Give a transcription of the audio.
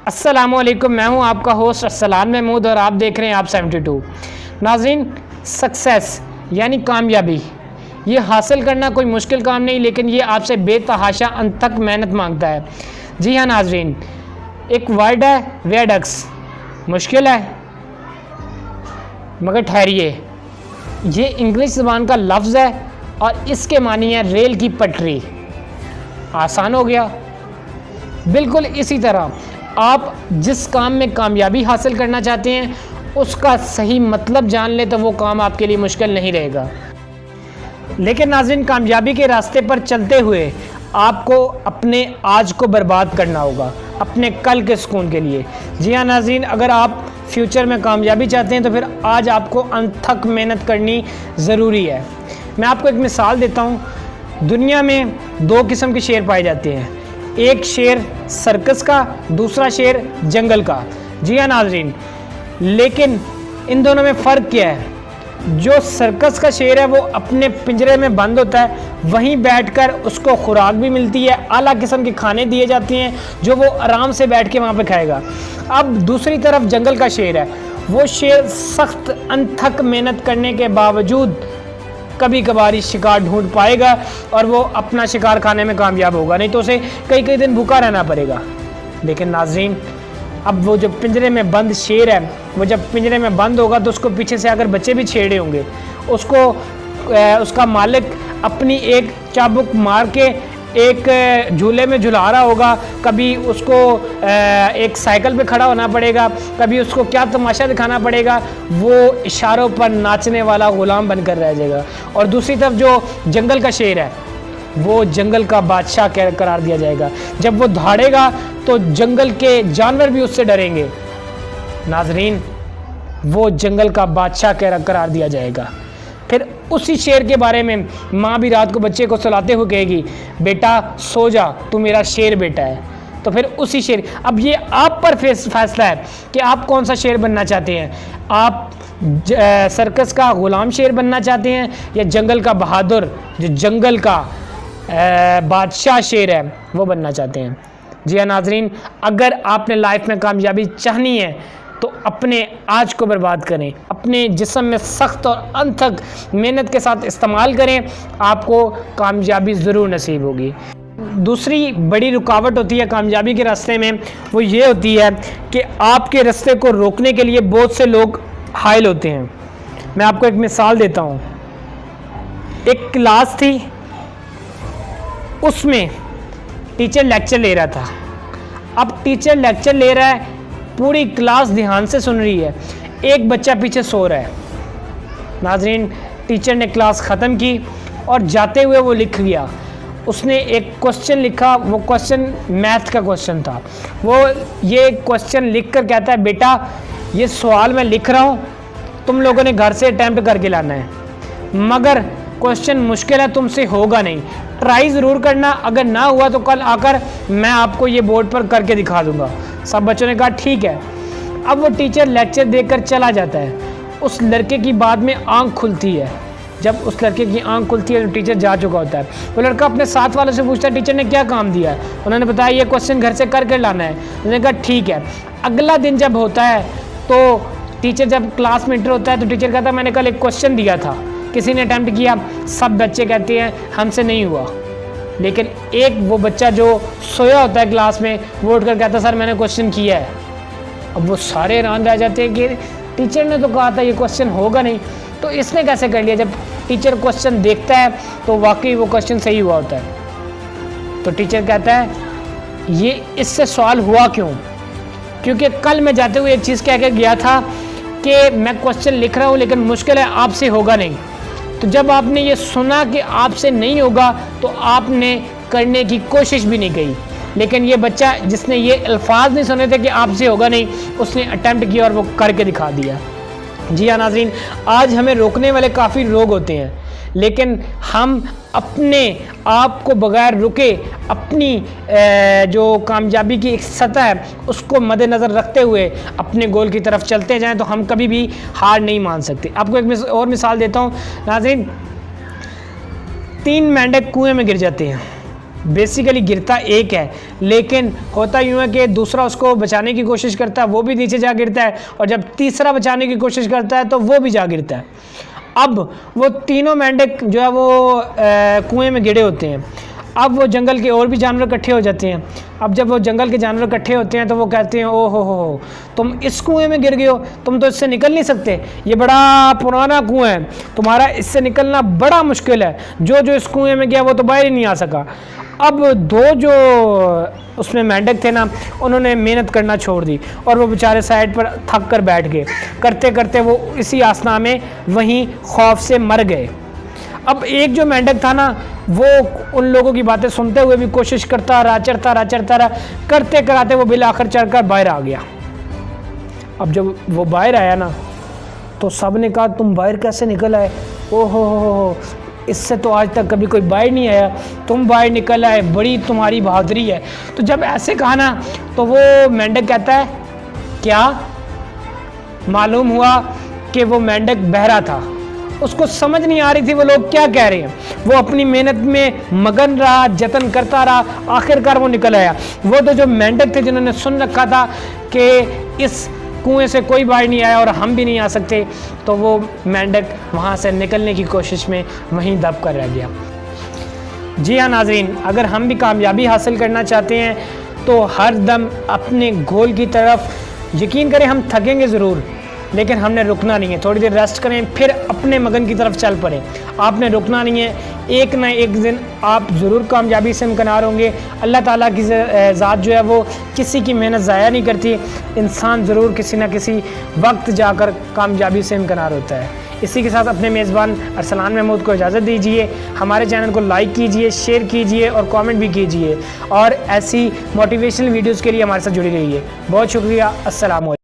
अस्सलामुअलैकुम, मैं हूं आपका होस्ट अस्सलान महमूद और आप देख रहे हैं आप 72। नाज़रीन, सक्सेस यानी कामयाबी ये हासिल करना कोई मुश्किल काम नहीं, लेकिन ये आपसे बेतहाशा अनथक मेहनत मांगता है। जी हाँ नाज़रीन, एक वर्ड है वियाडक्ट्स, मुश्किल है मगर ठहरिए, ये इंग्लिश ज़बान का लफ्ज़ है और इसके मानी है रेल की पटरी। आसान हो गया। बिल्कुल इसी तरह आप जिस काम में कामयाबी हासिल करना चाहते हैं उसका सही मतलब जान ले तो वो काम आपके लिए मुश्किल नहीं रहेगा। लेकिन नाज़रीन, कामयाबी के रास्ते पर चलते हुए आपको अपने आज को बर्बाद करना होगा अपने कल के सुकून के लिए। जी हाँ नाज़रीन, अगर आप फ्यूचर में कामयाबी चाहते हैं तो फिर आज आपको अनथक मेहनत करनी ज़रूरी है। मैं आपको एक मिसाल देता हूँ। दुनिया में दो किस्म के शेर पाए जाते हैं, एक शेर सर्कस का, दूसरा शेर जंगल का। जी हाँ नाज़रीन, लेकिन इन दोनों में फ़र्क क्या है? जो सर्कस का शेर है वो अपने पिंजरे में बंद होता है, वहीं बैठकर उसको खुराक भी मिलती है, आला किस्म के खाने दिए जाते हैं जो वो आराम से बैठ के वहाँ पे खाएगा। अब दूसरी तरफ जंगल का शेर है, वो शेर सख्त अनथक मेहनत करने के बावजूद कभी कभार शिकार ढूंढ पाएगा और वो अपना शिकार खाने में कामयाब होगा, नहीं तो उसे कई कई दिन भूखा रहना पड़ेगा। लेकिन नाज़रीन, अब वो जो पिंजरे में बंद शेर है, वो जब पिंजरे में बंद होगा तो उसको पीछे से अगर बच्चे भी छेड़े होंगे, उसको उसका मालिक अपनी एक चाबुक मार के एक झूले में झुला रहा होगा, कभी उसको एक साइकिल पे खड़ा होना पड़ेगा, कभी उसको क्या तमाशा दिखाना पड़ेगा, वो इशारों पर नाचने वाला ग़ुलाम बनकर रह जाएगा। और दूसरी तरफ जो जंगल का शेर है वो जंगल का बादशाह करार दिया जाएगा। जब वो दौड़ेगा तो जंगल के जानवर भी उससे डरेंगे। नाज़रीन, वो जंगल का बादशाह करार दिया जाएगा। फिर उसी शेर के बारे में माँ भी रात को बच्चे को सुलाते हुए कहेगी, बेटा सो जा, तू मेरा शेर बेटा है। तो फिर उसी शेर, अब ये आप पर फैसला है कि आप कौन सा शेर बनना चाहते हैं। आप सर्कस का ग़ुलाम शेर बनना चाहते हैं या जंगल का बहादुर, जो जंगल का बादशाह शेर है, वो बनना चाहते हैं। जी हाँ नाज़रीन, अगर आपने लाइफ में कामयाबी चाहनी है तो अपने आज को बर्बाद करें, अपने जिस्म में सख्त और अनथक मेहनत के साथ इस्तेमाल करें, आपको कामयाबी ज़रूर नसीब होगी। दूसरी बड़ी रुकावट होती है कामयाबी के रास्ते में, वो ये होती है कि आपके रास्ते को रोकने के लिए बहुत से लोग हायल होते हैं। मैं आपको एक मिसाल देता हूँ। एक क्लास थी, उसमें टीचर लेक्चर ले रहा था। अब टीचर लेक्चर ले रहा है, पूरी क्लास ध्यान से सुन रही है, एक बच्चा पीछे सो रहा है। नाज़रीन, टीचर ने क्लास ख़त्म की और जाते हुए वो लिख गया। उसने एक क्वेश्चन लिखा, वो क्वेश्चन मैथ का क्वेश्चन था। वो ये क्वेश्चन लिख कर कहता है, बेटा ये सवाल मैं लिख रहा हूँ, तुम लोगों ने घर से अटैम्प्ट करके लाना है, मगर क्वेश्चन मुश्किल है, तुमसे होगा नहीं, ट्राई ज़रूर करना, अगर ना हुआ तो कल आकर मैं आपको ये बोर्ड पर करके दिखा दूंगा। सब बच्चों ने कहा ठीक है। अब वो टीचर लेक्चर देकर चला जाता है। उस लड़के की बाद में आंख खुलती है। जब उस लड़के की आंख खुलती है तो टीचर जा चुका होता है। वो लड़का अपने साथ वालों से पूछता है, टीचर ने क्या काम दिया है? उन्होंने बताया ये क्वेश्चन घर से करके लाना है। उन्होंने कहा ठीक है। अगला दिन जब होता है तो टीचर जब क्लास में इंटर होता है तो टीचर कहता है, मैंने कल एक क्वेश्चन दिया था, किसी ने अटैम्प्ट किया? सब बच्चे कहते हैं हमसे नहीं हुआ। लेकिन एक वो बच्चा जो सोया होता है क्लास में, वो उठकर कहता है सर मैंने क्वेश्चन किया है। अब वो सारे हैरान रह जाते हैं कि टीचर ने तो कहा था ये क्वेश्चन होगा नहीं, तो इसने कैसे कर लिया? जब टीचर क्वेश्चन देखता है तो वाकई वो क्वेश्चन सही हुआ होता है। तो टीचर कहता है ये इससे सवाल हुआ क्यों? क्योंकि कल मैं जाते हुए एक चीज़ कह कर गया था कि मैं क्वेश्चन लिख रहा हूँ लेकिन मुश्किल है, आपसे होगा नहीं। तो जब आपने ये सुना कि आपसे नहीं होगा तो आपने करने की कोशिश भी नहीं की। लेकिन ये बच्चा जिसने ये अल्फाज नहीं सुने थे कि आपसे होगा नहीं, उसने अटेम्प्ट किया और वो करके दिखा दिया। जी हाँ नाज़रीन, आज हमें रोकने वाले काफ़ी लोग होते हैं, लेकिन हम अपने आप को बगैर रुके अपनी जो कामयाबी की एक सतह है उसको मद्देनज़र रखते हुए अपने गोल की तरफ चलते जाएं तो हम कभी भी हार नहीं मान सकते। आपको एक और मिसाल देता हूँ नाज़रीन। 3 मेंढक कुएं में गिर जाते हैं। बेसिकली गिरता एक है, लेकिन होता यूँ है कि दूसरा उसको बचाने की कोशिश करता है, वो भी नीचे जा गिरता है, और जब तीसरा बचाने की कोशिश करता है तो वो भी जा गिरता है। अब वो तीनों मेंढक जो है वो कुएं में गिरे होते हैं। अब वो जंगल के और भी जानवर इकट्ठे हो जाते हैं। अब जब वो जंगल के जानवर इकट्ठे होते हैं तो वो कहते हैं, ओ हो, तुम इस कुएं में गिर गए हो, तुम तो इससे निकल नहीं सकते, ये बड़ा पुराना कुआं है, तुम्हारा इससे निकलना बड़ा मुश्किल है, जो इस कुएं में गया वो तो बाहर ही नहीं आ सका। अब दो जो उसमें मेंढक थे ना, उन्होंने मेहनत करना छोड़ दी और वो बेचारे साइड पर थक कर बैठ गए। करते करते वो इसी आसना में वहीं खौफ से मर गए। अब एक जो मेंढक था ना, वो उन लोगों की बातें सुनते हुए भी कोशिश करता रहा, चढ़ता रहा, करते कराते वो बिल आखिर चढ़कर बाहर आ गया। अब जब वो बाहर आया ना, तो सब ने कहा, तुम बाहर कैसे निकल आए? ओहो, इससे तो आज तक कभी कोई बाहर नहीं आया, तुम बाहर निकल आए, बड़ी तुम्हारी बहादुरी है। तो जब ऐसे कहा ना, तो वो मेंढक कहता है, क्या? मालूम हुआ कि वो मेंढक बहरा था, उसको समझ नहीं आ रही थी वो लोग क्या कह रहे हैं। वो अपनी मेहनत में मगन रहा, जतन करता रहा, आखिरकार वो निकल आया। वो तो जो मेंढक थे जिन्होंने सुन रखा था कि इस कुएं से कोई बाहर नहीं आया और हम भी नहीं आ सकते, तो वो मेंढक वहाँ से निकलने की कोशिश में वहीं दब कर रह गया। जी हाँ नाजरीन, अगर हम भी कामयाबी हासिल करना चाहते हैं तो हर दम अपने गोल की तरफ, यकीन करें हम थकेंगे ज़रूर, लेकिन हमने रुकना नहीं है। थोड़ी देर रेस्ट करें, फिर अपने मगन की तरफ चल पड़े। आपने रुकना नहीं है, एक ना एक दिन आप ज़रूर कामयाबी से इम्कनार होंगे। अल्लाह ताला की ज़ात जो है वो किसी की मेहनत ज़ाया नहीं करती। इंसान ज़रूर किसी न किसी वक्त जाकर कामयाबी से इम्कनार होता है। इसी के साथ अपने मेज़बान अरसलान महमूद को इजाज़त दीजिए। हमारे चैनल को लाइक कीजिए, शेयर कीजिए और कमेंट भी कीजिए, और ऐसी मोटिवेशनल वीडियोज़ के लिए हमारे साथ जुड़ी रहिए। बहुत शुक्रिया। अस्सलाम वालेकुम।